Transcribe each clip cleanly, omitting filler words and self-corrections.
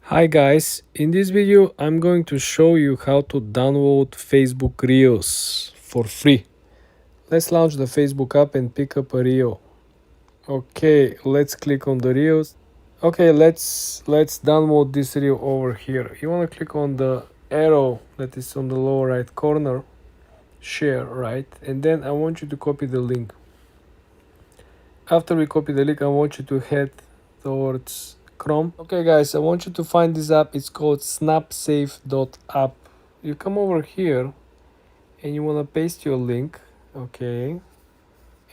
Hi guys, in this video I'm going to show you how to download Facebook Reels for free. Let's launch the Facebook app and pick up a reel. Okay, let's click on the reels. Okay, let's download this reel over here. You want to click on the arrow that is on the lower right corner, share, right? And then I want you to copy the link. After we copy the link, I want you to head towards Chrome. Okay guys, I want you to find this app. It's called snapsafe.app. You come over here and you want to paste your link. Okay,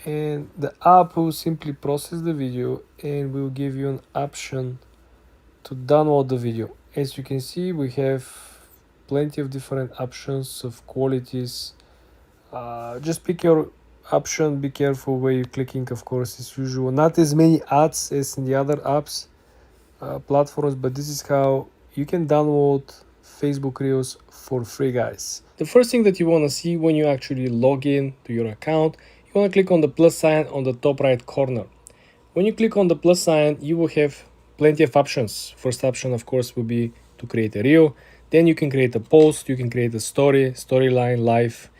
and the app will simply process the video and will give you an option to download the video. As you can see, we have plenty of different options of qualities. Just pick your option. Be careful where you're clicking, of course, as usual. Not as many ads as in the other apps platforms, but this is how you can download Facebook Reels for free, guys. The first thing that you want to see when you actually log in to your account, you want to click on the plus sign on the top right corner. When you click on the plus sign, you will have plenty of options. First option, of course, will be to create a reel. Then you can create a post, you can create a story, storyline, live,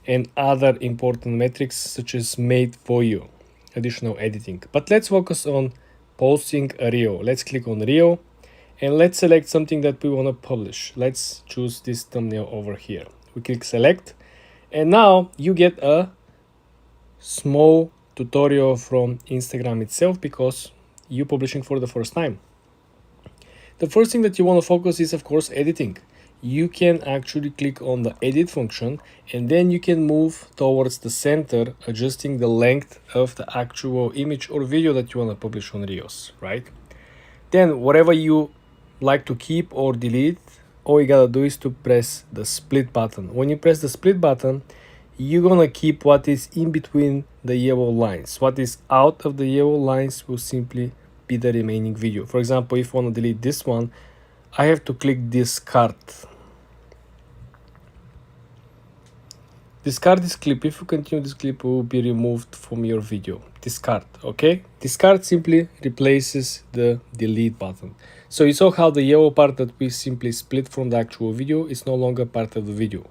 and other important metrics such as made for you, additional editing. But let's focus on posting a reel. Let's click on reel and let's select something that we want to publish. Let's choose this thumbnail over here. We click select and now you get a small tutorial from Instagram itself because you're publishing for the first time. The first thing that you want to focus is, of course, editing. You can actually click on the edit function and then you can move towards the center, adjusting the length of the actual image or video that you want to publish on Reels, right? Then whatever you like to keep or delete, all you gotta do is to press the split button. When you press the split button, you're gonna keep what is in between the yellow lines. What is out of the yellow lines will simply be the remaining video. For example, if I want to delete this one, I have to click discard. Discard this clip. If you continue, this clip will be removed from your video. Discard, okay? Discard simply replaces the delete button. So you saw how the yellow part that we simply split from the actual video is no longer part of the video.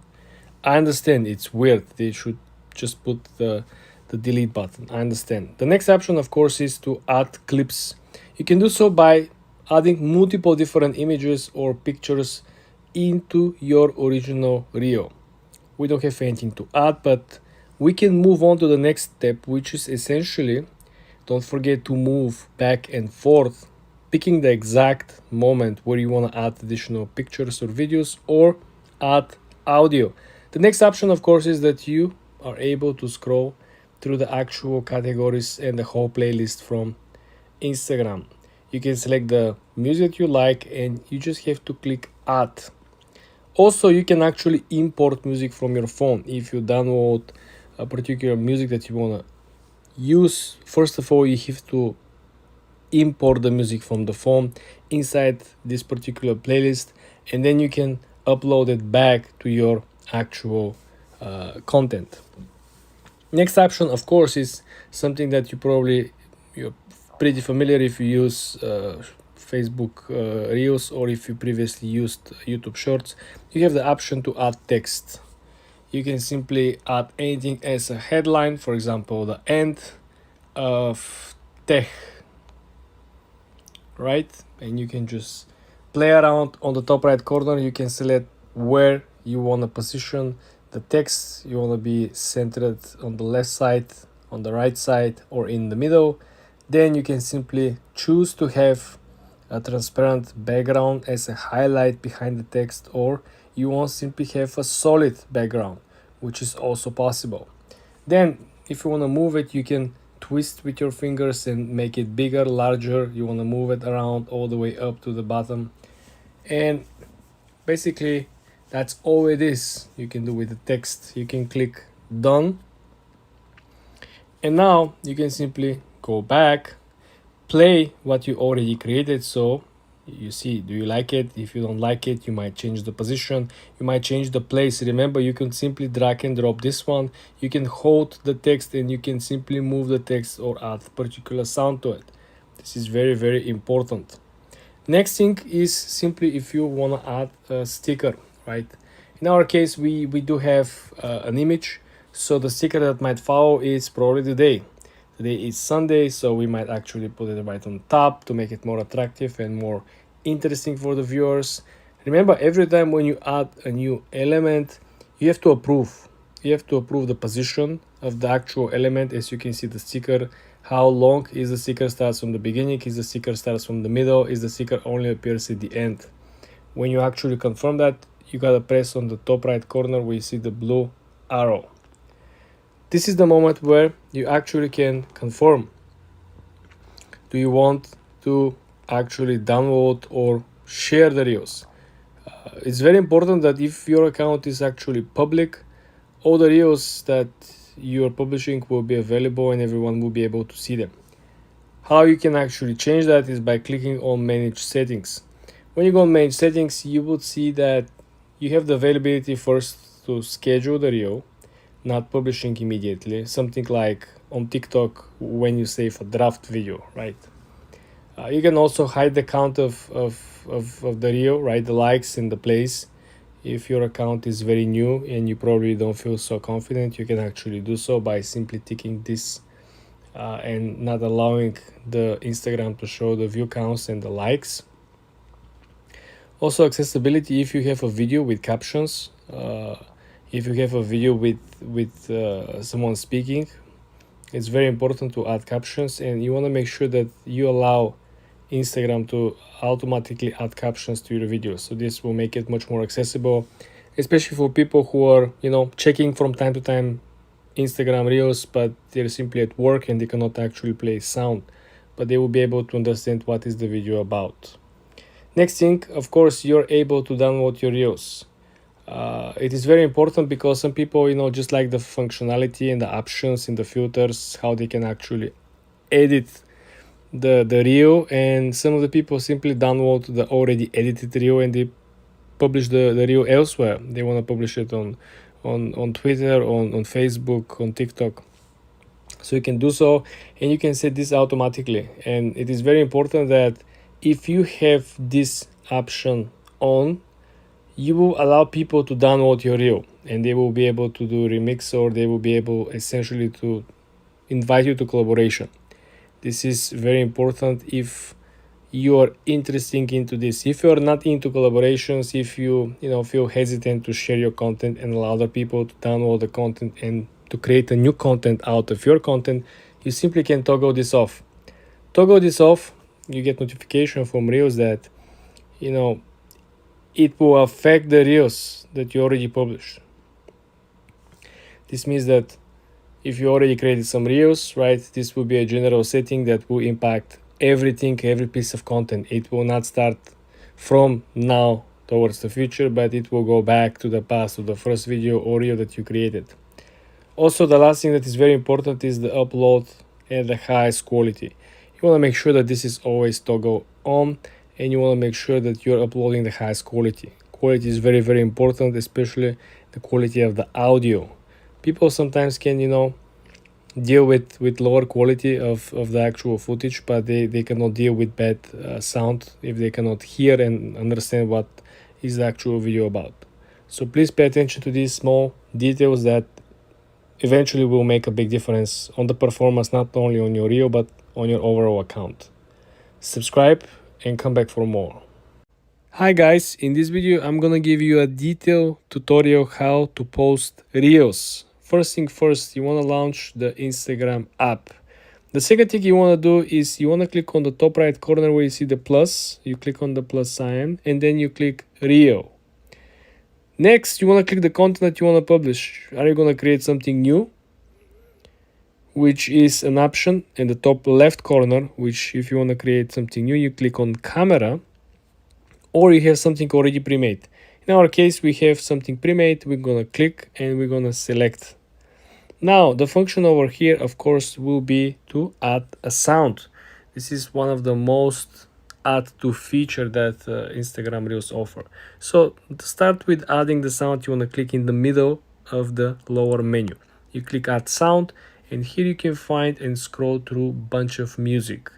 I understand it's weird. They should just put the delete button. I understand. The next option, of course, is to add clips. You can do so by adding multiple different images or pictures into your original reel. We don't have anything to add, but we can move on to the next step, which is essentially, don't forget to move back and forth, picking the exact moment where you want to add additional pictures or videos or add audio. The next option, of course, is that you are able to scroll through the actual categories and the whole playlist from Instagram. You can select the music you like and you just have to click add. Also, you can actually import music from your phone. If you download a particular music that you want to use, first of all, you have to import the music from the phone inside this particular playlist, and then you can upload it back to your actual content. Next option, of course, is something that you're pretty familiar if you use Facebook Reels or if you previously used YouTube Shorts. You have the option to add text. You can simply add anything as a headline, for example, the end of tech, right? And you can just play around on the top right corner. You can select where you want to position the text. You want to be centered on the left side, on the right side, or in the middle. Then you can simply choose to have a transparent background as a highlight behind the text, or you want to simply have a solid background, which is also possible. Then if you want to move it, you can twist with your fingers and make it bigger, larger. You want to move it around all the way up to the bottom, and basically that's all it is you can do with the text. You can click done, and now you can simply go back, play what you already created. So you see, do you like it? If you don't like it, you might change the position, you might change the place. Remember, you can simply drag and drop this one. You can hold the text and you can simply move the text or add particular sound to it. This is very, very important. Next thing is simply if you want to add a sticker, right? In our case, we do have an image, so the sticker that might follow is probably the day. Today is Sunday, so we might actually put it right on top to make it more attractive and more interesting for the viewers. Remember, every time when you add a new element, you have to approve. You have to approve the position of the actual element. As you can see, the sticker, how long is the sticker starts from the beginning, is the sticker starts from the middle, is the sticker only appears at the end. When you actually confirm that, you gotta press on the top right corner where you see the blue arrow. This is the moment where you actually can confirm. Do you want to actually download or share the reels? It's very important that if your account is actually public, all the reels that you are publishing will be available and everyone will be able to see them. How you can actually change that is by clicking on Manage Settings. When you go on Manage Settings, you would see that you have the availability first to schedule the reel, not publishing immediately, something like on TikTok when you save a draft video, right? You can also hide the count of the reel, right? The likes and the plays. If your account is very new and you probably don't feel so confident, you can actually do so by simply ticking this and not allowing the Instagram to show the view counts and the likes. Also, accessibility. If you have a video with captions, if you have a video with someone speaking, it's very important to add captions, and you want to make sure that you allow Instagram to automatically add captions to your videos. So this will make it much more accessible, especially for people who are, checking from time to time Instagram reels, but they're simply at work and they cannot actually play sound, but they will be able to understand what is the video about. Next thing, of course, you're able to download your reels. It is very important because some people, just like the functionality and the options and the filters, how they can actually edit the reel, and some of the people simply download the already edited reel and they publish the reel elsewhere. They want to publish it on Twitter, on Facebook, on TikTok. So you can do so, and you can set this automatically. And it is very important that if you have this option on, you will allow people to download your reel and they will be able to do remix, or they will be able essentially to invite you to collaboration. This is very important if you are interested into this. If you are not into collaborations, if you feel hesitant to share your content and allow other people to download the content and to create a new content out of your content, you simply can toggle this off. Toggle this off, you get notification from reels that it will affect the reels that you already published. This means that if you already created some reels, right, this will be a general setting that will impact everything, every piece of content. It will not start from now towards the future, but it will go back to the past, to the first video or reel that you created. Also, the last thing that is very important is the upload at the highest quality. You want to make sure that this is always toggle on, and you want to make sure that you're uploading the highest quality. Quality is very, very important, especially the quality of the audio. People sometimes can, deal with lower quality of the actual footage, but they cannot deal with bad sound if they cannot hear and understand what is the actual video about. So please pay attention to these small details that eventually will make a big difference on the performance, not only on your reel, but on your overall account. Subscribe and come back for more. Hi guys, in this video I'm gonna give you a detailed tutorial how to post reels. First thing first, you want to launch the Instagram app. The second thing you want to do is you want to click on the top right corner where you see the plus. You click on the plus sign and then you click reel. Next, you want to click the content that you want to publish. Are you going to create something new? Which is an option in the top left corner, which if you want to create something new, you click on camera, or you have something already pre-made. In our case, we have something pre-made. We're going to click and we're going to select. Now, the function over here, of course, will be to add a sound. This is one of the most add to feature that Instagram Reels offer. So to start with adding the sound, you want to click in the middle of the lower menu. You click add sound, and here you can find and scroll through a bunch of music.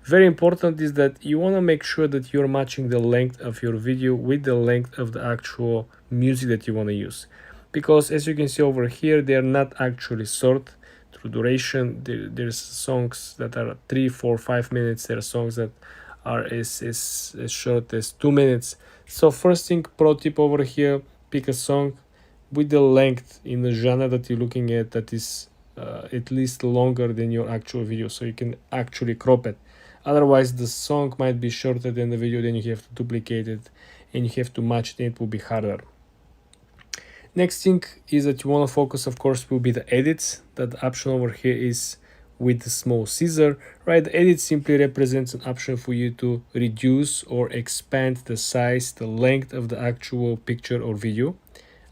Very important is that you want to make sure that you're matching the length of your video with the length of the actual music that you want to use, because as you can see over here, they are not actually short through duration. There's songs that are 3, 4, 5 minutes. There are songs that are as short as 2 minutes. So first thing, pro tip over here, pick a song with the length in the genre that you're looking at that is at least longer than your actual video, so you can actually crop it. Otherwise the song might be shorter than the video, then you have to duplicate it and you have to match it, and it will be harder. Next thing is that you want to focus, of course, will be the edits. That option over here is with the small scissor, right? The edit simply represents an option for you to reduce or expand the size, the length of the actual picture or video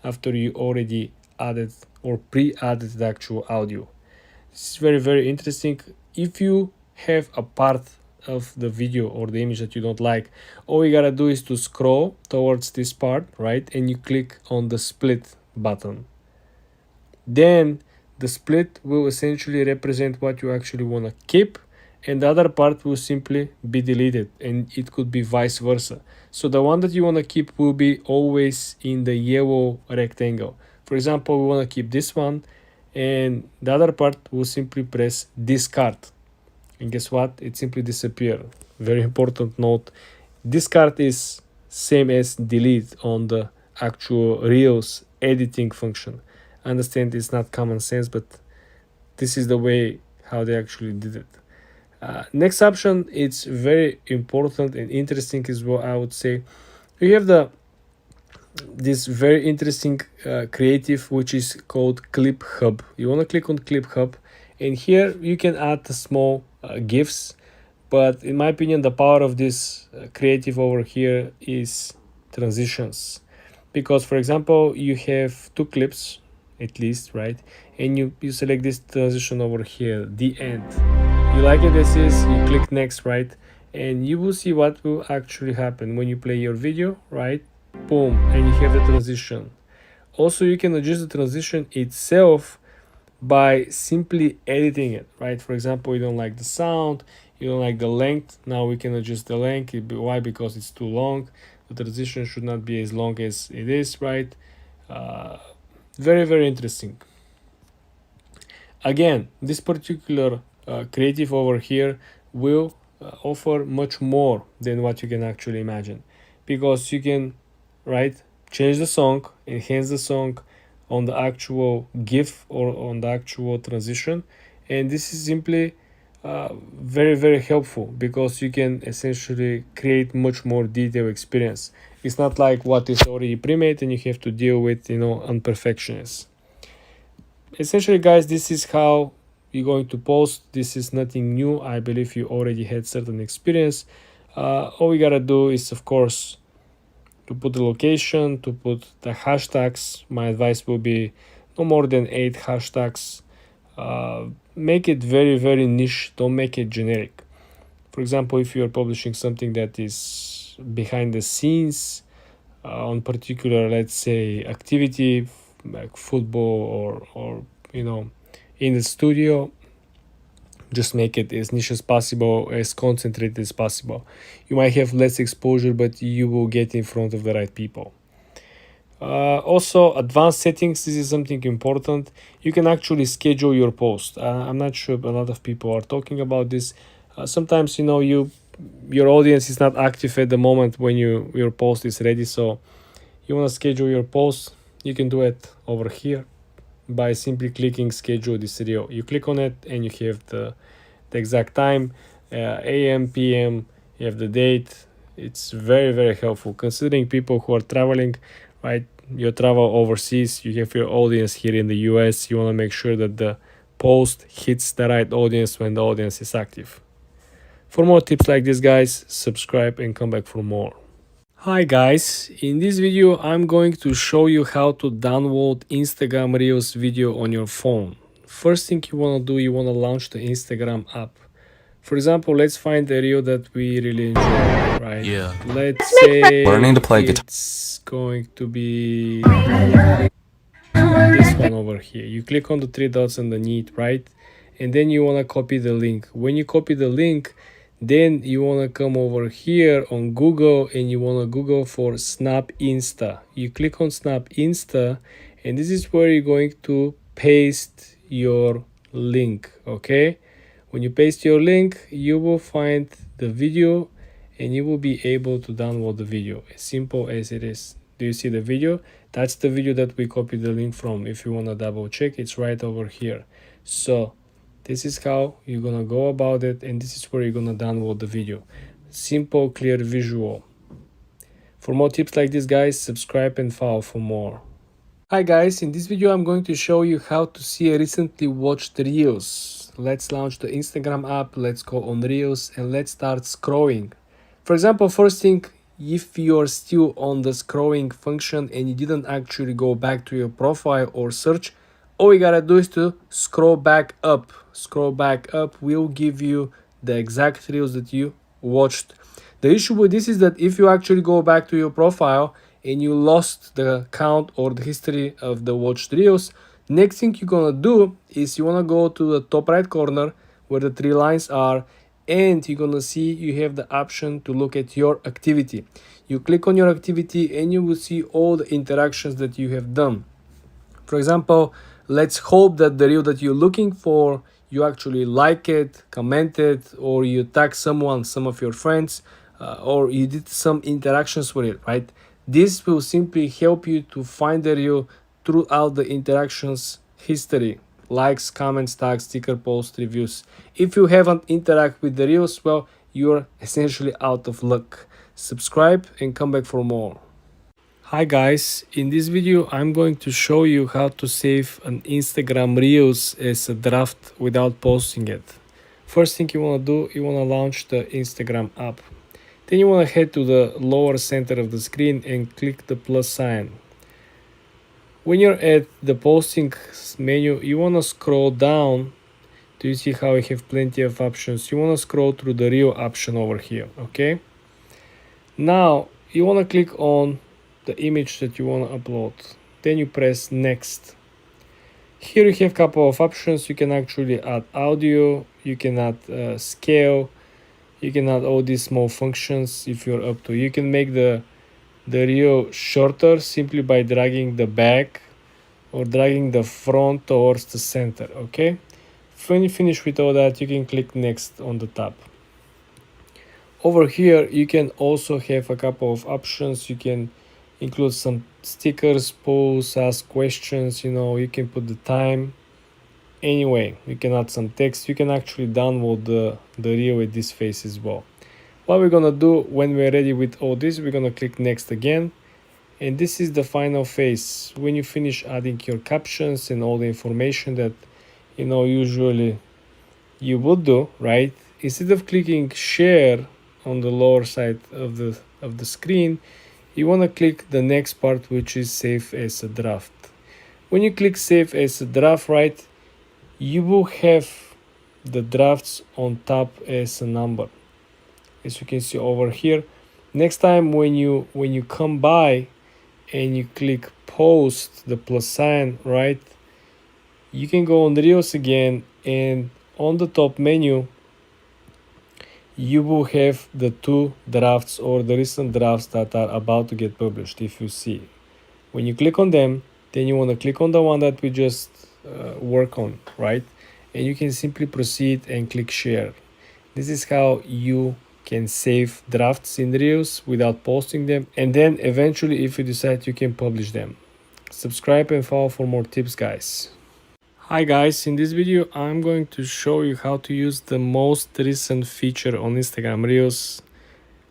after you already added or pre-added the actual audio. This is very, very interesting. If you have a part of the video or the image that you don't like, all you gotta do is to scroll towards this part, right? And you click on the split button. Then the split will essentially represent what you actually want to keep, and the other part will simply be deleted, and it could be vice versa. So the one that you want to keep will be always in the yellow rectangle. For example, we want to keep this one, and the other part will simply press discard, and guess what? It simply disappears. Very important note, discard is same as delete on the actual Reels editing function. I understand it's not common sense, but this is the way how they actually did it. Next option, it's very important and interesting as well, I would say. You have this very interesting creative, which is called Clip Hub. You want to click on Clip Hub, and here you can add the small GIFs, but in my opinion the power of this creative over here is transitions, because for example you have 2 clips at least, right? And you select this transition over here, the end. You like it as is, you click next, right? And you will see what will actually happen when you play your video, right? Boom, and you have the transition. Also, you can adjust the transition itself by simply editing it, right? For example, you don't like the sound, you don't like the length. Now we can adjust the length. Why? Because it's too long. The transition should not be as long as it is, right? Very, very interesting. Again, this particular creative over here will offer much more than what you can actually imagine, because you can, right, change the song, enhance the song on the actual GIF or on the actual transition, and this is simply very, very helpful, because you can essentially create much more detailed experience. It's not like what is already pre-made and you have to deal with, imperfections. Essentially, guys, this is how you're going to post. This is nothing new. I believe you already had certain experience. All we gotta do is, of course, to put the location, to put the hashtags. My advice will be no more than 8 hashtags. Make it very, very niche. Don't make it generic. For example, if you are publishing something that is behind the scenes on particular, let's say, activity like football or in the studio, just make it as niche as possible, as concentrated as possible. You might have less exposure, but you will get in front of the right people. Also, advanced settings. This is something important. You can actually schedule your post. I'm not sure a lot of people are talking about this. Sometimes your audience is not active at the moment when your post is ready, so you want to schedule your post. You can do it over here by simply clicking schedule this reel. You click on it and you have the exact time, AM, PM, you have the date. It's very, very helpful considering people who are traveling, right? You travel overseas, you have your audience here in the US. You want to make sure that the post hits the right audience when the audience is active. For more tips like this, guys, subscribe and come back for more. Hi guys, in this video I'm going to show you how to download Instagram Reels video on your phone. First thing you want to do, you want to launch the Instagram app. For example, let's find a reel that we really enjoy, right? Yeah. Let's say Learning to play guitar. It's going to be this one over here. You click on the 3 dots underneath, right? And then you want to copy the link. When you copy the link, Then you want to come over here on Google and you want to Google for Snap Insta. You click on Snap Insta and this is where you're going to paste your link. Okay, when you paste your link, you will find the video and you will be able to download the video, as simple as it is. Do you see the video? That's the video that we copied the link from. If you want to double check, it's right over here. So this is how you're gonna go about it, and this is where you're gonna download the video. Simple, clear visual. For more tips like this, guys, subscribe and follow for more. Hi guys, in this video I'm going to show you how to see a recently watched Reels. Let's launch the Instagram app, let's go on Reels and let's start scrolling. For example, first thing, if you're still on the scrolling function and you didn't actually go back to your profile or search, all you gotta do is to scroll back up. Scroll back up will give you the exact Reels that you watched. The issue with this is that if you actually go back to your profile and you lost the count or the history of the watched Reels, next thing you're gonna do is you wanna go to the top right corner where the three lines are, and you're gonna see you have the option to look at your activity. You click on your activity and you will see all the interactions that you have done. For example, let's hope that the reel that you're looking for, you actually like it, comment it, or you tag someone, some of your friends, or you did some interactions with it, right? This will simply help you to find the reel throughout the interactions history. Likes, comments, tags, sticker posts, reviews. If you haven't interacted with the reels, well, you're essentially out of luck. Subscribe and come back for more. Hi guys, in this video I'm going to show you how to save an Instagram Reels as a draft without posting it. First thing you want to do, you want to launch the Instagram app. Then you want to head to the lower center of the screen and click the plus sign. When you're at the posting menu, you want to scroll down. Do you see how I have plenty of options? You want to scroll through the reel option over here, okay? Now you want to click on the image that you want to upload. Then you press next. Here you have a couple of options. You can actually add audio, you can add scale, you can add all these small functions if you're up to. You can make the reel shorter simply by dragging the back or dragging the front towards the center, okay? When you finish with all that, you can click next on the top. Over here, you can also have a couple of options. You can include some stickers, polls, ask questions, you can put the time. Anyway, you can add some text. You can actually download the reel with this face as well. What we're gonna do when we're ready with all this, we're gonna click next again. And this is the final phase. When you finish adding your captions and all the information that, usually you would do, right? Instead of clicking share on the lower side of the screen, you want to click the next part, which is save as a draft. When you click save as a draft, right, you will have the drafts on top as a number, as you can see over here. Next time when you come by and you click post, the plus sign, right, you can go on Reels again, and on the top menu you will have the two drafts or the recent drafts that are about to get published. If you see, when you click on them, then you want to click on the one that we just work on, right? And you can simply proceed and click share. This is how you can save drafts in Reels without posting them, and then eventually, if you decide, you can publish them. Subscribe and follow for more tips, guys. Hi guys, in this video I'm going to show you how to use the most recent feature on Instagram Reels,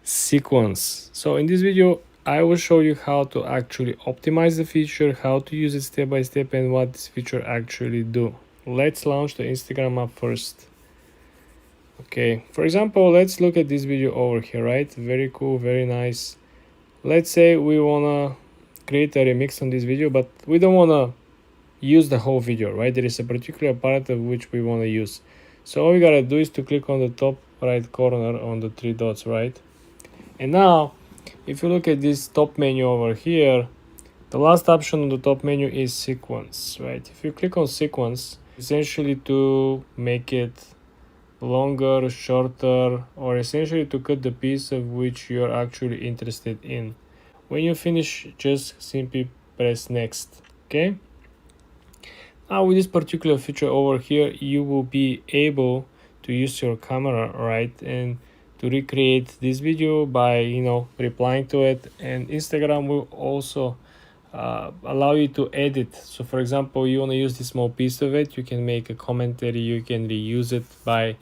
sequence. So in this video I will show you how to actually optimize the feature, how to use it step by step, and what this feature actually do. Let's launch the Instagram app first. Okay, for example, let's look at this video over here, right? Very cool, very nice. Let's say we wanna create a remix on this video, but we don't wanna use the whole video, right? There is a particular part of which we want to use. So all we gotta do is to click on the top right corner on the three dots, right? And now if you look at this top menu over here, the last option on the top menu is sequence, right? If you click on sequence, essentially to make it longer, shorter, or essentially to cut the piece of which you're actually interested in. When you finish, just simply press next. Okay. Now with this particular feature over here, you will be able to use your camera, right, and to recreate this video by replying to it. And Instagram will also allow you to edit. So for example, you want to use this small piece of it, you can make a commentary, you can reuse it by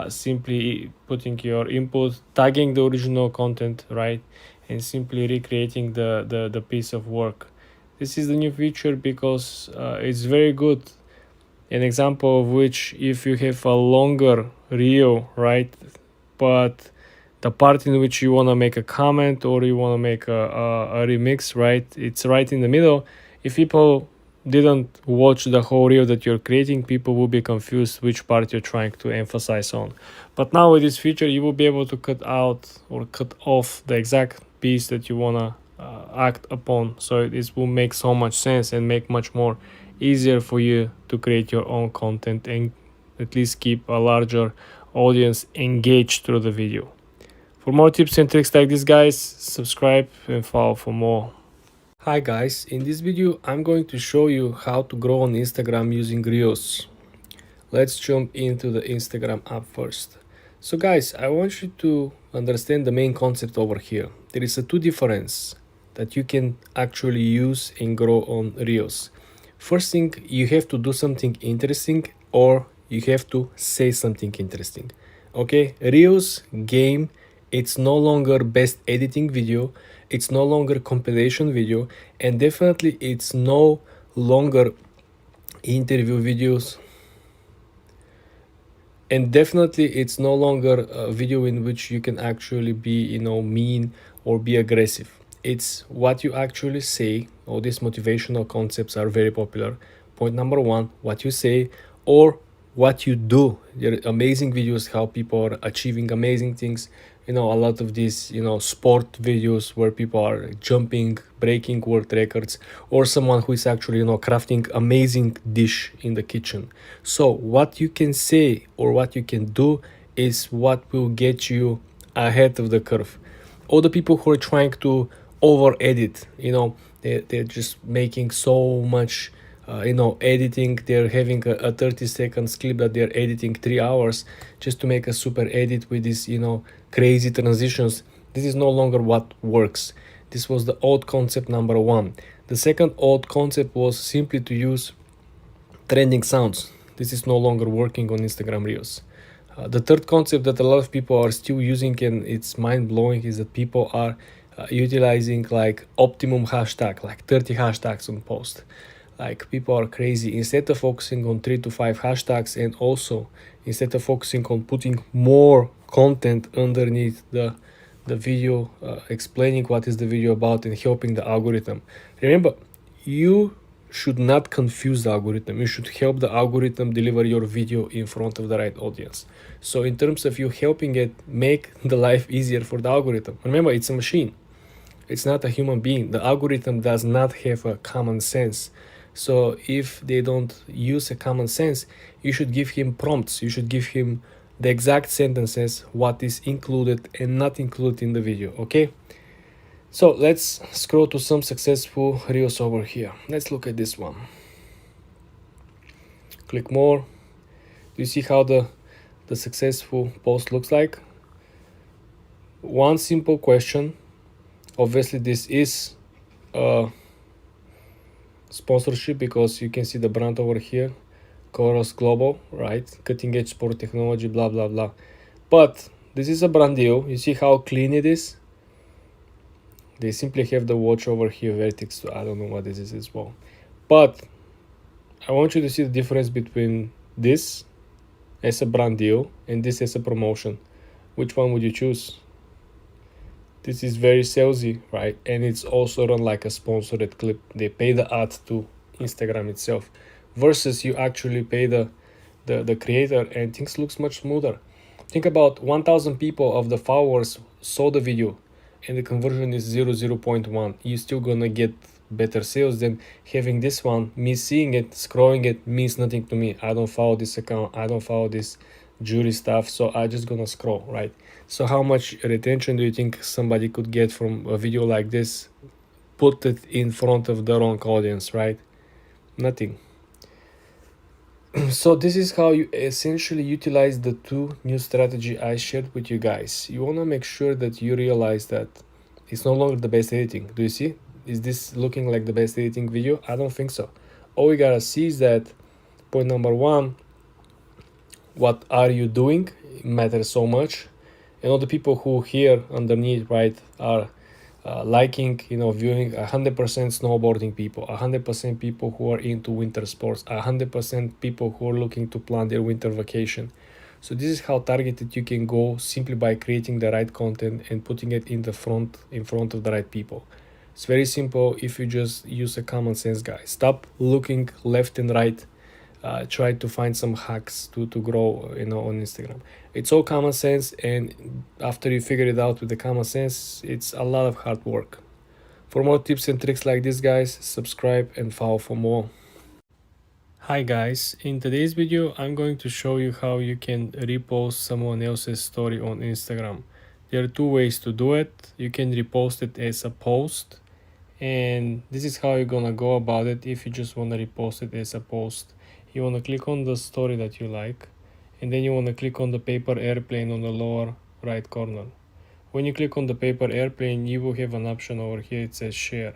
simply putting your input, tagging the original content, right, and simply recreating the piece of work. This is the new feature because it's very good. An example of which, if you have a longer reel, right, but the part in which you want to make a comment or you want to make a remix, right, it's right in the middle. If people didn't watch the whole reel that you're creating, people will be confused which part you're trying to emphasize on. But now with this feature, you will be able to cut out or cut off the exact piece that you want to act upon. So this will make so much sense and make much more easier for you to create your own content and at least keep a larger audience engaged through the video. For more tips and tricks like this, guys, subscribe and follow for more. Hi guys, in this video I'm going to show you how to grow on Instagram using Reels. Let's jump into the Instagram app first. So guys, I want you to understand the main concept over here. There is a two difference that you can actually use and grow on Reels. First thing, you have to do something interesting or you have to say something interesting. Okay, Reels game, it's no longer best editing video, it's no longer compilation video, and definitely it's no longer interview videos, and definitely it's no longer a video in which you can actually be mean or be aggressive. It's what you actually say. All these motivational concepts are very popular. Point number one, what you say or what you do. There are amazing videos how people are achieving amazing things. A lot of these sport videos where people are jumping, breaking world records, or someone who is actually crafting amazing dish in the kitchen. So what you can say or what you can do is what will get you ahead of the curve. All the people who are trying to over edit, they're just making so much editing. They're having a 30-second clip that they're editing 3 hours just to make a super edit with these crazy transitions. This is no longer what works. This was the old concept number one. The second old concept was simply to use trending sounds. This is no longer working on Instagram Reels. The third concept that a lot of people are still using, and it's mind-blowing, is that people are utilizing like optimum hashtag, like 30 hashtags on post. Like, people are crazy. Instead of focusing on 3 to 5 hashtags, and also instead of focusing on putting more content underneath the video, explaining what is the video about and helping the algorithm. Remember, you should not confuse the algorithm. You should help the algorithm deliver your video in front of the right audience. So in terms of you helping it make the life easier for the algorithm, remember, it's a machine. It's not a human being. The algorithm does not have a common sense. So if they don't use a common sense, you should give him prompts. You should give him the exact sentences, what is included and not included in the video, okay? So let's scroll to some successful reels over here. Let's look at this one. Click more. Do you see how the successful post looks like? One simple question. Obviously this is sponsorship because you can see the brand over here, Chorus Global, right? Cutting edge sport technology, blah blah blah. But this is a brand deal. You see how clean it is? They simply have the watch over here, Vertex. I don't know what this is as well. But I want you to see the difference between this as a brand deal and this as a promotion. Which one would you choose? This is very salesy, right? And it's also run like a sponsored clip. They pay the ad to Instagram itself, versus you actually pay the creator, and things looks much smoother. Think about 1,000 people of the followers saw the video and the conversion is 0.1. You're still gonna get better sales than having this one. Me seeing it, scrolling it, means nothing to me. I don't follow this account, I don't follow this jury stuff, so I just gonna scroll, right? So how much retention do you think somebody could get from a video like this? Put it in front of the wrong audience, right? Nothing. So this is how you essentially utilize the two new strategy I shared with you guys. You want to make sure that you realize that it's no longer the best editing. Do you see? Is this looking like the best editing video? I don't think so. All we gotta see is that point number one, what are you doing matters so much, and all the people who here underneath, right, are liking, viewing 100% snowboarding people, 100% people who are into winter sports, 100% people who are looking to plan their winter vacation. So this is how targeted you can go simply by creating the right content and putting it in front of the right people. It's very simple if you just use a common sense, guys. Stop looking left and right. Try to find some hacks to grow, on Instagram. It's all common sense, and after you figure it out with the common sense, it's a lot of hard work. For more tips and tricks like this, guys, subscribe and follow for more. Hi guys, in today's video I'm going to show you how you can repost someone else's story on Instagram. There are two ways to do it. You can repost it as a post, and this is how you're gonna go about it. If you just want to repost it as a post, you want to click on the story that you like, and then you want to click on the paper airplane on the lower right corner. When you click on the paper airplane, you will have an option over here. It says share.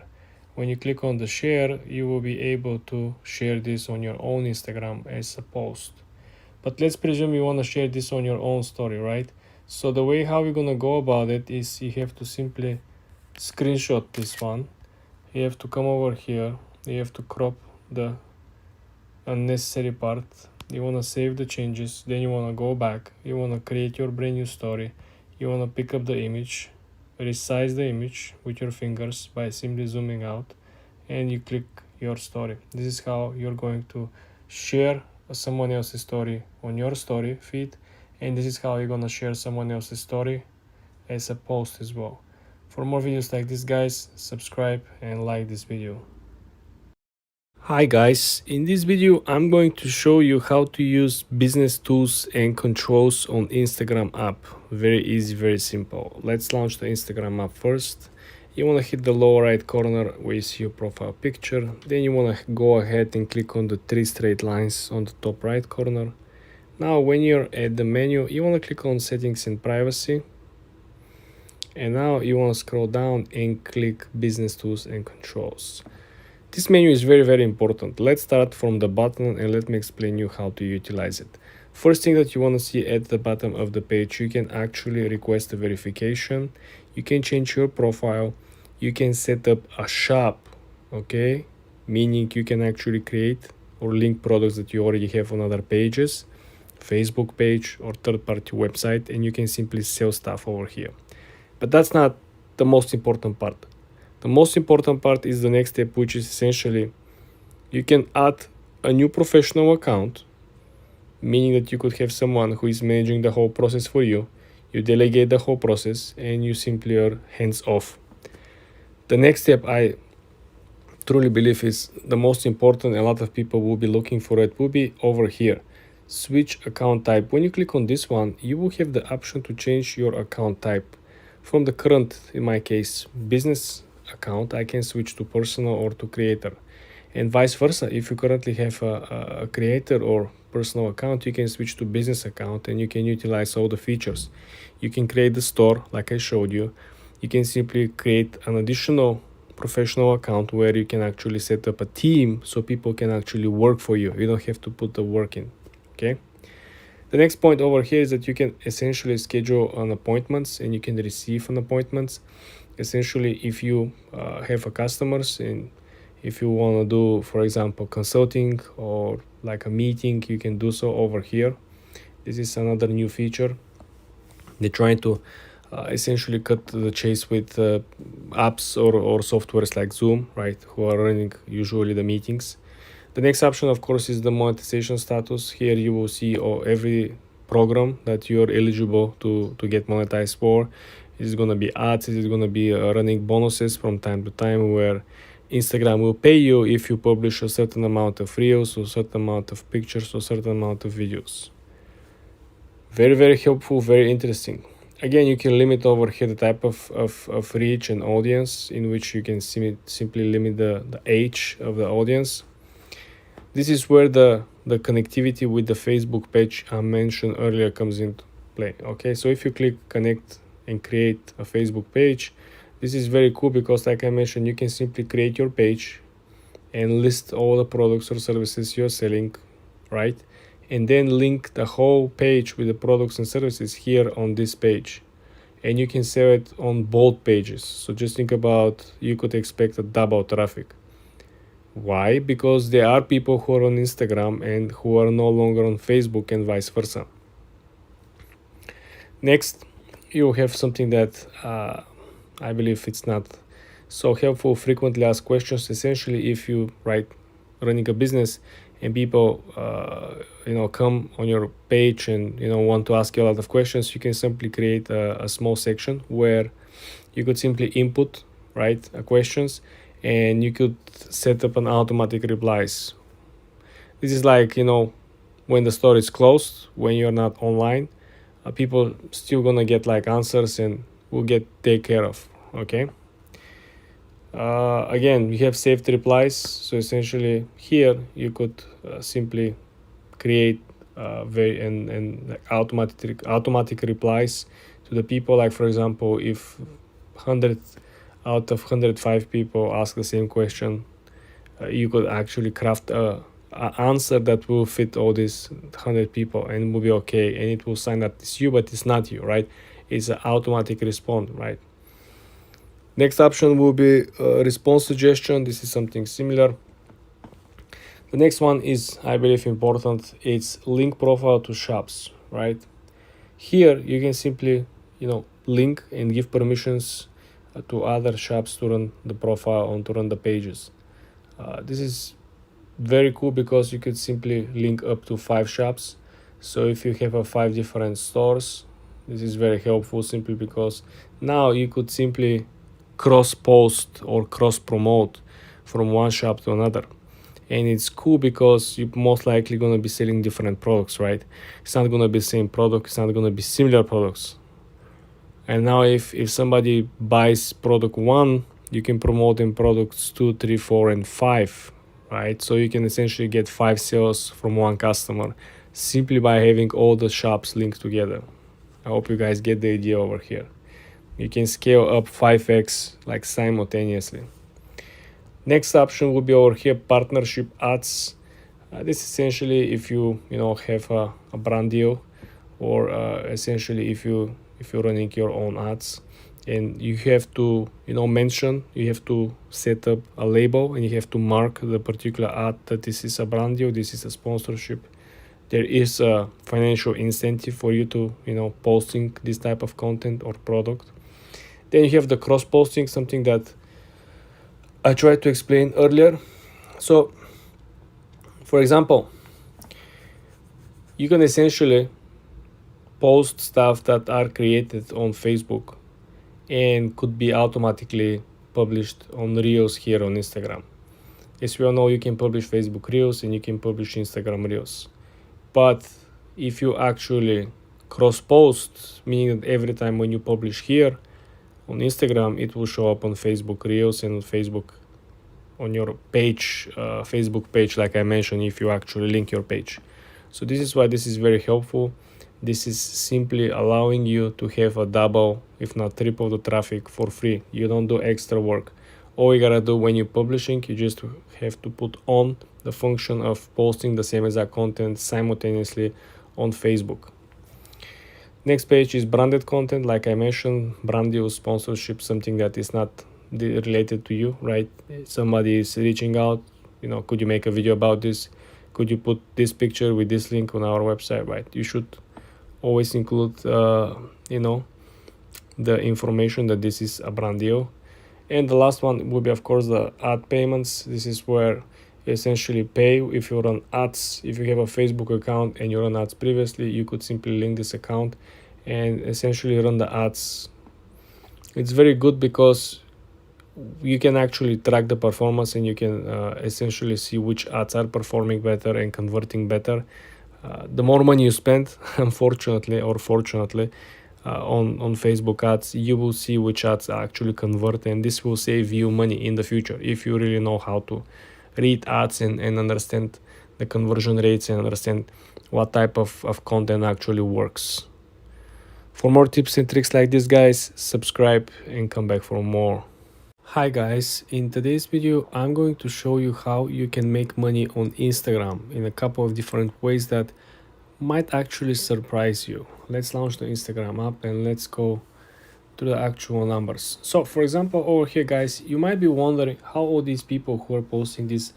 When you click on the share, you will be able to share this on your own Instagram as a post. But let's presume you want to share this on your own story, right? So the way how we're gonna go about it is you have to simply screenshot this one. You have to come over here. You have to crop the unnecessary part. You want to save the changes. Then you want to go back. You want to create your brand new story. You want to pick up the image, resize the image with your fingers by simply zooming out, and you click your story. This is how you're going to share someone else's story on your story feed, and this is how you're going to share someone else's story as a post as well. For more videos like this, guys, subscribe and like this video. Hi guys, in this video I'm going to show you how to use business tools and controls on Instagram app. Very easy, very simple. Let's launch the Instagram app first. You want to hit the lower right corner where you see your profile picture. Then you want to go ahead and click on the three straight lines on the top right corner. Now when you're at the menu, you want to click on settings and privacy. And now you want to scroll down and click business tools and controls. This menu is very, very important. Let's start from the bottom and let me explain you how to utilize it. First thing that you want to see at the bottom of the page, you can actually request a verification. You can change your profile. You can set up a shop, okay? Meaning you can actually create or link products that you already have on other pages, Facebook page or third-party website, and you can simply sell stuff over here. But that's not the most important part. The most important part is the next step, which is essentially you can add a new professional account, meaning that you could have someone who is managing the whole process for you. You delegate the whole process and you simply are hands off. The next step, I truly believe, is the most important. A lot of people will be looking for it, will be over here. Switch account type. When you click on this one, you will have the option to change your account type. From the current, in my case, business account, I can switch to personal or to creator, and vice versa. If you currently have a creator or personal account, you can switch to business account and you can utilize all the features. You can create the store like I showed you. You can simply create an additional professional account where you can actually set up a team so people can actually work for you. You don't have to put the work in. Okay. The next point over here is that you can essentially schedule an appointments and you can receive an appointments. Essentially, if you have a customers and if you want to do, for example, consulting or like a meeting, you can do so over here. This is another new feature. They're trying to essentially cut the chase with apps or softwares like Zoom, right, who are running usually the meetings. The next option, of course, is the monetization status. Here you will see every program that you're eligible to get monetized for. Is it going to be ads? Is it going to be running bonuses from time to time where Instagram will pay you if you publish a certain amount of reels or certain amount of pictures or certain amount of videos? Very, very helpful, very interesting. Again, you can limit over here the type of reach and audience, in which you can simply limit the age of the audience. This is where the connectivity with the Facebook page I mentioned earlier comes into play. Okay, so if you click connect and create a Facebook page, this is very cool because, like I mentioned, you can simply create your page and list all the products or services you're selling, right? And then link the whole page with the products and services here on this page. And you can sell it on both pages. So just think about, you could expect a double traffic. Why? Because there are people who are on Instagram and who are no longer on Facebook, and vice versa. Next, you have something that I believe it's not so helpful. Frequently asked questions. Essentially, if you running a business and people come on your page and want to ask you a lot of questions, you can simply create a small section where you could simply input questions, and you could set up an automatic replies. This is like when the store is closed, when you're not online, people still gonna get answers and will get taken care of. Okay. Again, we have saved replies. So essentially here you could simply create automatic replies to the people. Like, for example, if 100 out of 105 people ask the same question, you could actually craft a answer that will fit all these 100 people and will be okay, and it will sign that it's you, but it's not you, right? It's an automatic response, right? Next option will be response suggestion. This is something similar. The next one is, I believe, important. It's link profile to shops, right? Here you can simply link and give permissions to other shops to run the profile and to run the pages. This is very cool because you could simply link up to 5 shops. So if you have 5 different stores, this is very helpful, simply because now you could simply cross post or cross promote from one shop to another. And it's cool because you're most likely going to be selling different products, right? It's not going to be the same product, it's not going to be similar products. And now if somebody buys product 1, you can promote in products 2, 3, 4, and 5, right? So you can essentially get 5 sales from one customer simply by having all the shops linked together. I hope you guys get the idea over here. You can scale up 5x simultaneously. Next option will be over here, partnership ads. This essentially if you have a brand deal, or essentially if you're running your own ads, and you have to you have to set up a label, and you have to mark the particular ad that this is a brand deal, this is a sponsorship. There is a financial incentive for you to posting this type of content or product. Then you have the cross posting, something that I tried to explain earlier. So for example, you can essentially post stuff that are created on Facebook and could be automatically published on Reels here on Instagram. As we all know, you can publish Facebook Reels and you can publish Instagram Reels. But if you actually cross post, meaning that every time when you publish here on Instagram, it will show up on Facebook Reels and on Facebook on your page, Facebook page, like I mentioned, if you actually link your page. So this is why this is very helpful. This is simply allowing you to have a double, if not triple the traffic for free. You don't do extra work. All you gotta do when you're publishing, you just have to put on the function of posting the same exact content simultaneously on Facebook. Next page is branded content. Like I mentioned, brand deal, sponsorship, something that is not related to you, right? Somebody is reaching out, could you make a video about this? Could you put this picture with this link on our website, right? You should always include, the information that this is a brand deal. And the last one will be, of course, the ad payments. This is where you essentially pay if you run ads. If you have a Facebook account and you run ads previously, you could simply link this account and essentially run the ads. It's very good because you can actually track the performance, and you can essentially see which ads are performing better and converting better. The more money you spend, unfortunately or fortunately, on Facebook ads, you will see which ads actually convert, and this will save you money in the future if you really know how to read ads and understand the conversion rates and understand what type of content actually works. For more tips and tricks like this, guys, subscribe and come back for more. Hi guys, in today's video I'm going to show you how you can make money on Instagram in a couple of different ways that might actually surprise you. Let's launch the Instagram app and let's go to the actual numbers. So for example, over here guys, you might be wondering how all these people who are posting this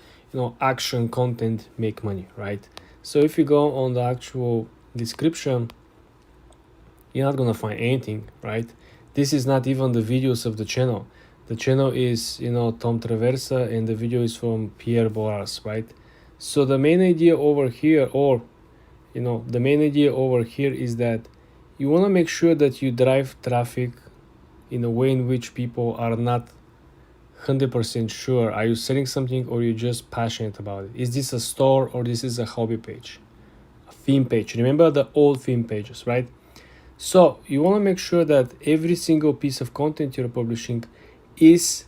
action content make money, right? So if you go on the actual description, you're not gonna find anything, right? This is not even the videos of the channel. The channel is Tom Traversa and the video is from Pierre Boras, right? So the main idea over here, is that you want to make sure that you drive traffic in a way in which people are not 100% sure, are you selling something or you're just passionate about it? Is this a store or this is a hobby page, a theme page? Remember the old theme pages, right? So you want to make sure that every single piece of content you're publishing is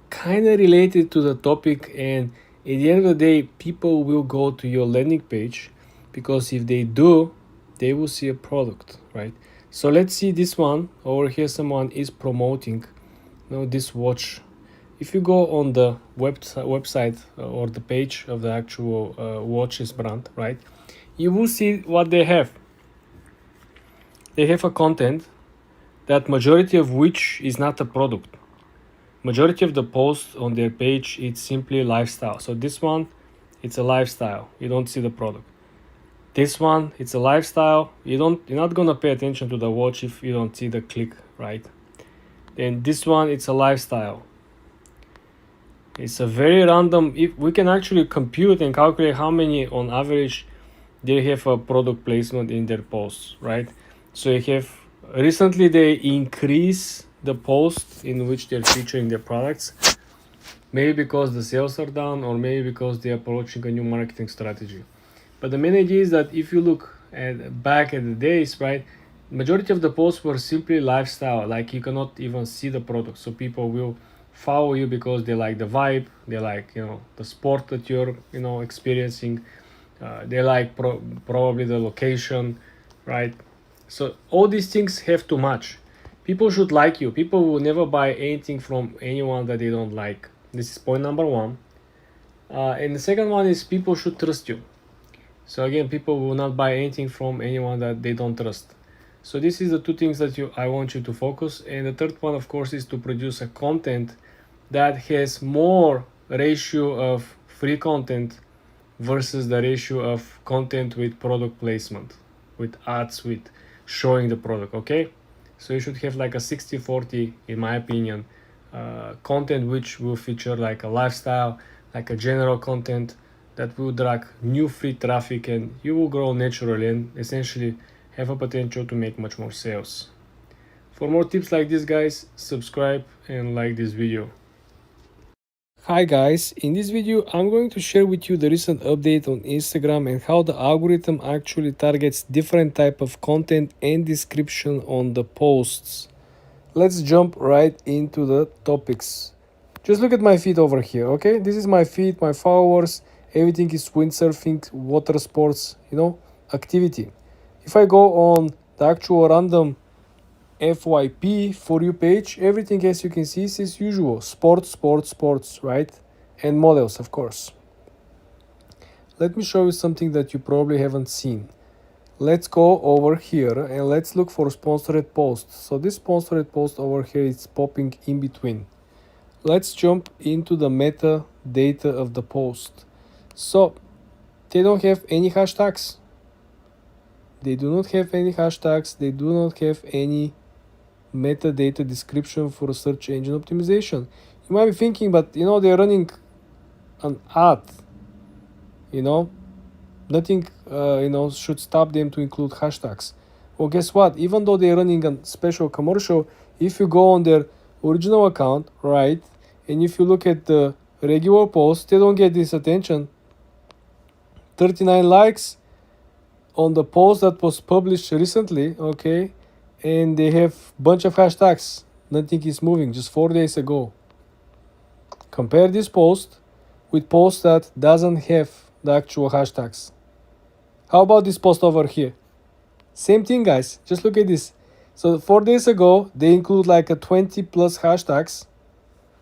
kind of related to the topic, and at the end of the day people will go to your landing page, because if they do, they will see a product, right? So let's see this one over here. Someone is promoting this watch. If you go on the website or the page of the actual watches brand, right, you will see what they have. They have a content that majority of which is not a product. Majority of the posts on their page, it's simply lifestyle. So this one, it's a lifestyle. You don't see the product. This one, it's a lifestyle. You're not gonna pay attention to the watch if you don't see the click, right? Then this one, it's a lifestyle. It's a very random. If we can actually compute and calculate how many on average they have a product placement in their posts, right? So you have recently they increase the posts in which they're featuring their products, maybe because the sales are down or maybe because they're approaching a new marketing strategy. But the main idea is that if you look back at the days, right, majority of the posts were simply lifestyle, like you cannot even see the product. So people will follow you because they like the vibe, they like the sport that you're experiencing, they like probably the location, right? So all these things have to match. People should like you. People will never buy anything from anyone that they don't like. This is point number one. And the second one is people should trust you. So again, people will not buy anything from anyone that they don't trust. So this is the two things that I want you to focus. And the third one, of course, is to produce a content that has more ratio of free content versus the ratio of content with product placement, with ads, with showing the product, okay? So you should have like a 60-40, in my opinion, content which will feature like a lifestyle, like a general content that will drag new free traffic, and you will grow naturally and essentially have a potential to make much more sales. For more tips like this, guys, subscribe and like this video. Hi guys, in this video I'm going to share with you the recent update on Instagram and how the algorithm actually targets different type of content and description on the posts. Let's jump right into the topics. Just look at my feed over here, okay? This is my feed, my followers, everything is windsurfing, water sports, activity. If I go on the actual random FYP for you page, everything as you can see is as usual, sports, right? And models, of course. Let me show you something that you probably haven't seen. Let's go over here and let's look for sponsored posts. So this sponsored post over here is popping in between. Let's jump into the meta data of the post. So they don't have any hashtags. They do not have any hashtags. They do not have any metadata description for search engine optimization. You might be thinking, but they're running an ad. Nothing should stop them to include hashtags. Well, guess what? Even though they're running a special commercial, if you go on their original account, right, and if you look at the regular posts, they don't get this attention. 39 likes, on the post that was published recently, okay, and they have bunch of hashtags. Nothing is moving, just 4 days ago. Compare this post with post that doesn't have the actual hashtags. How about this post over here? Same thing, guys. Just look at this. So 4 days ago, they include like a 20 plus hashtags,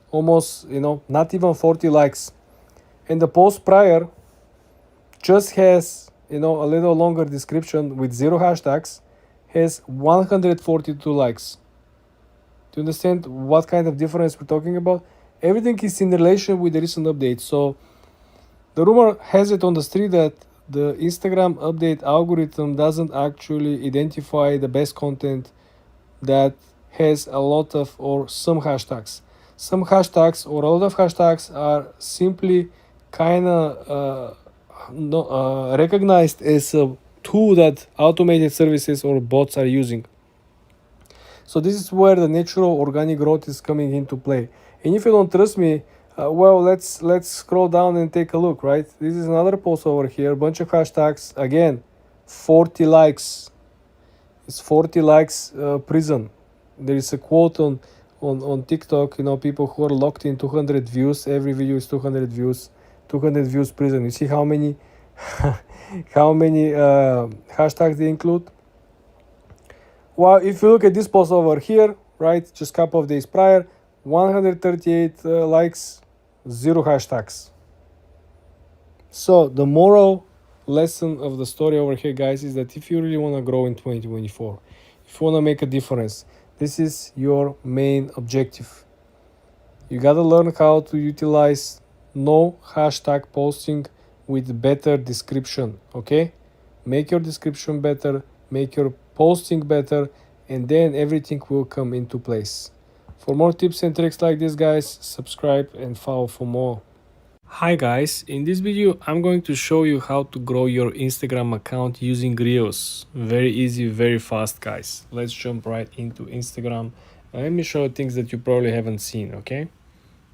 almost, not even 40 likes. And the post prior just has, a little longer description with 0 hashtags, has 142 likes. Do you understand what kind of difference we're talking about? Everything is in relation with the recent update. So the rumor has it on the street that the Instagram update algorithm doesn't actually identify the best content that has a lot of or some hashtags. Some hashtags or a lot of hashtags are simply kind of recognized as a tool that automated services or bots are using. So this is where the natural organic growth is coming into play. And if you don't trust me, well, let's scroll down and take a look, right? This is another post over here, bunch of hashtags. Again, 40 likes. It's 40 likes prison. There is a quote on TikTok, people who are locked in 200 views. Every video is 200 views. 200 views prison. You see how many how many hashtags they include? Well, if you look at this post over here, right, just a couple of days prior, 138 likes, 0 hashtags. So the moral lesson of the story over here, guys, is that if you really want to grow in 2024, if you want to make a difference, this is your main objective. You got to learn how to utilize no hashtag posting with better description, okay? Make your description better, make your posting better, and then everything will come into place. For more tips and tricks like this, guys, subscribe and follow for more. Hi guys, in this video I'm going to show you how to grow your Instagram account using Reels. Very easy, very fast, guys. Let's jump right into Instagram. Let me show you things that you probably haven't seen, okay?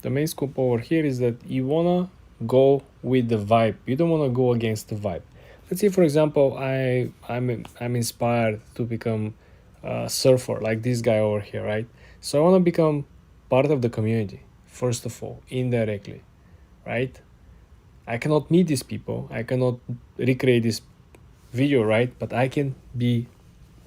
The main scoop over here is that you wanna go with the vibe. You don't wanna go against the vibe. Let's say, for example, I'm inspired to become a surfer like this guy over here, right? So I wanna become part of the community, first of all, indirectly, right? I cannot meet these people. I cannot recreate this video, right? But I can be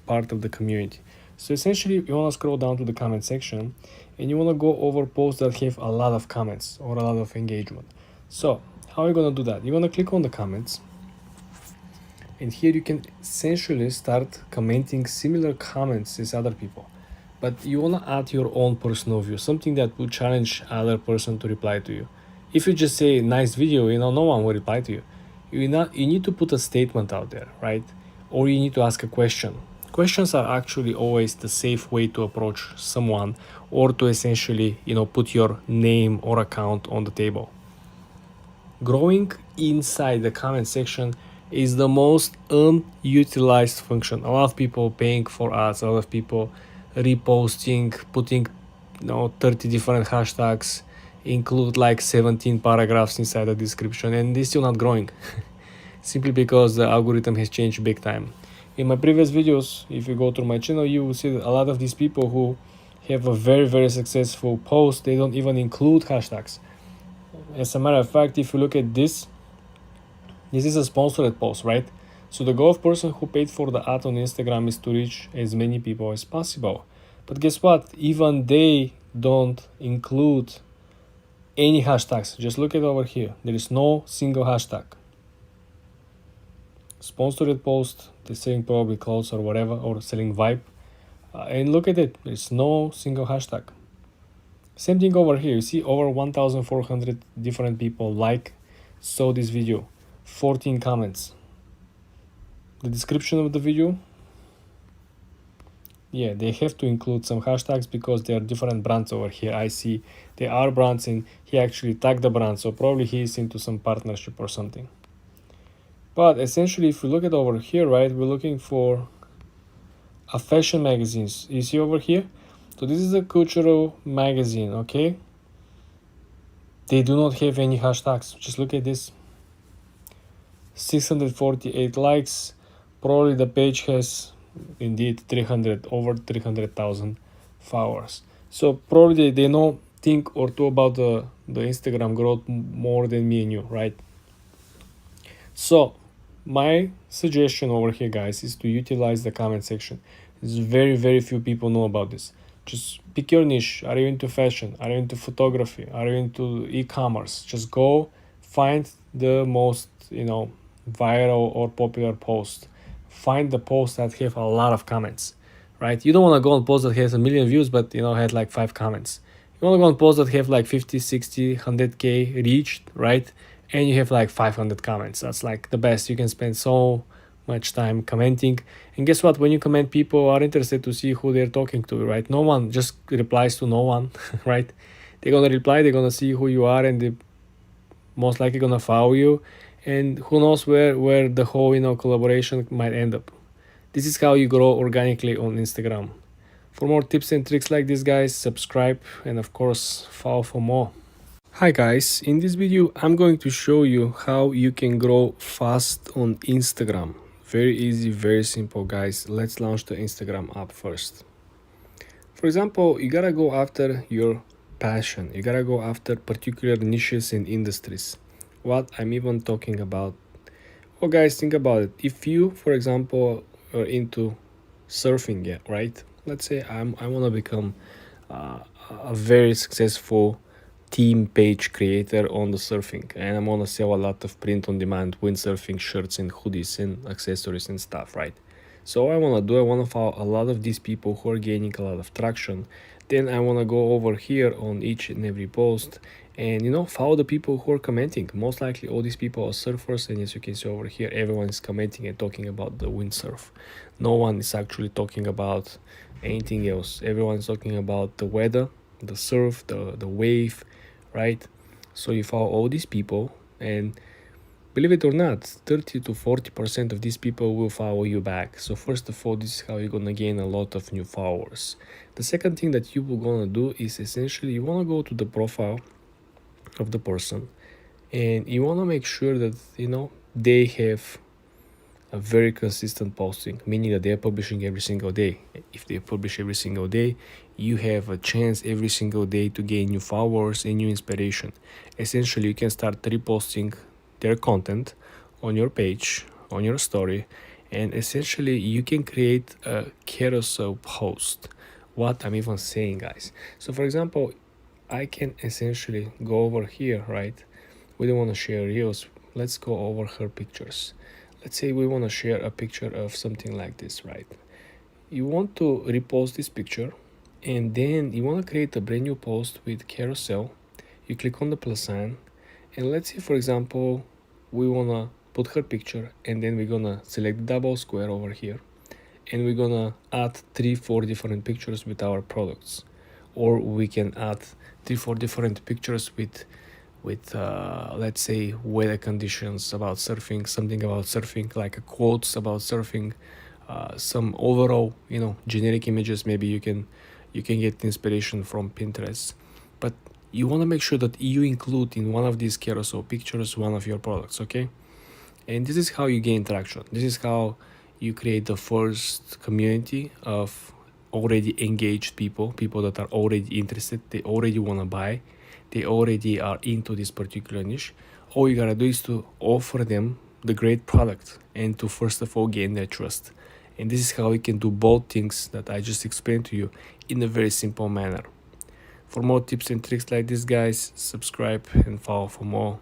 part of the community. So essentially, you want to scroll down to the comment section and you want to go over posts that have a lot of comments or a lot of engagement. So how are you going to do that? You're going to click on the comments, and here you can essentially start commenting similar comments as other people. But you want to add your own personal view, something that will challenge other person to reply to you. If you just say nice video, no one will reply to you. You need to put a statement out there, right? Or you need to ask a question. Questions are actually always the safe way to approach someone, or to essentially, put your name or account on the table. Growing inside the comment section is the most unutilized function. A lot of people paying for ads, a lot of people reposting, putting 30 different hashtags, include like 17 paragraphs inside the description, and they're still not growing simply because the algorithm has changed big time. In my previous videos, if you go through my channel, you will see that a lot of these people who have a very, very successful post, they don't even include hashtags. As a matter of fact, if you look at this is a sponsored post, right? So the goal of person who paid for the ad on Instagram is to reach as many people as possible. But guess what? Even they don't include any hashtags. Just look at over here. There is no single hashtag. Sponsored post, they're selling probably clothes or whatever, or selling vibe. And look at it. There's no single hashtag. Same thing over here. You see over 1,400 different people saw this video. 14 comments. The description of the video, yeah, they have to include some hashtags because there are different brands over here. I see there are brands, and he actually tagged the brand, so probably he is into some partnership or something. But essentially, if you look at over here, right, we're looking for a fashion magazines. You see over here? So this is a cultural magazine, okay? They do not have any hashtags. Just look at this. 648 likes, probably the page has indeed over 300,000 followers. So probably they know think or two about the Instagram growth more than me and you, right? So my suggestion over here, guys, is to utilize the comment section. There's very few people know about this. Just pick your niche. Are you into fashion? Are you into photography? Are you into e-commerce? Just go find the most viral or popular post. Find the posts that have a lot of comments, right? You don't want to go on post that has a million views but had like 5 comments. You want to go on posts that have like 50, 60, 100k reached, right? And you have like 500 comments. That's like the best. You can spend so much time commenting. And guess what? When you comment, people are interested to see who they're talking to, right? No one just replies to no one, right? They're gonna reply, they're gonna see who you are, and they most likely gonna follow you. And who knows where the whole collaboration might end up. This is how you grow organically on Instagram. For more tips and tricks like this, guys, subscribe and of course follow for more. Hi guys, in this video I'm going to show you how you can grow fast on Instagram. Very easy, very simple, guys. Let's launch the Instagram app first. For example, you gotta go after your passion. You gotta go after particular niches and industries. What I'm even talking about. Well, guys, think about it. If you, for example, are into surfing, yeah, right? Let's say I want to become a very successful team page creator on the surfing, and I'm gonna sell a lot of print on demand windsurfing shirts and hoodies and accessories and stuff, right? So I want to follow a lot of these people who are gaining a lot of traction. Then I want to go over here on each and every post and follow the people who are commenting. Most likely all these people are surfers, and as you can see over here, everyone is commenting and talking about the windsurf. No one is actually talking about anything else. Everyone is talking about the weather, the surf, the wave, right? So you follow all these people, and believe it or not, 30 to 40% of these people will follow you back. So first of all, this is how you're gonna gain a lot of new followers. The second thing that you will gonna do is essentially you wanna go to the profile of the person, and you wanna make sure that they have a very consistent posting, meaning that they're publishing every single day. If they publish every single day, you have a chance every single day to gain new followers and new inspiration. Essentially, you can start reposting their content on your page, on your story, and essentially you can create a carousel post. What I'm even saying, guys. So for example, I can essentially go over here, right? We don't want to share reels. Let's go over her pictures. Let's say we want to share a picture of something like this, right? You want to repost this picture, and then you want to create a brand new post with carousel. You click on the plus sign, and let's say, for example, we want to put her picture, and then we're going to select the double square over here, and we're going to add 3-4 different pictures with our products. Or we can add 3-4 different pictures with let's say weather conditions about surfing, something about surfing, like a quotes about surfing, some overall generic images. Maybe you can get inspiration from Pinterest, but you want to make sure that you include in one of these carousel pictures one of your products, okay? And this is how you gain traction. This is how you create the first community of already engaged people that are already interested. They already want to buy. They already are into this particular niche. All you gotta do is to offer them the great product and to first of all gain their trust. And this is how you can do both things that I just explained to you in a very simple manner. For more tips and tricks like this, guys, subscribe and follow for more.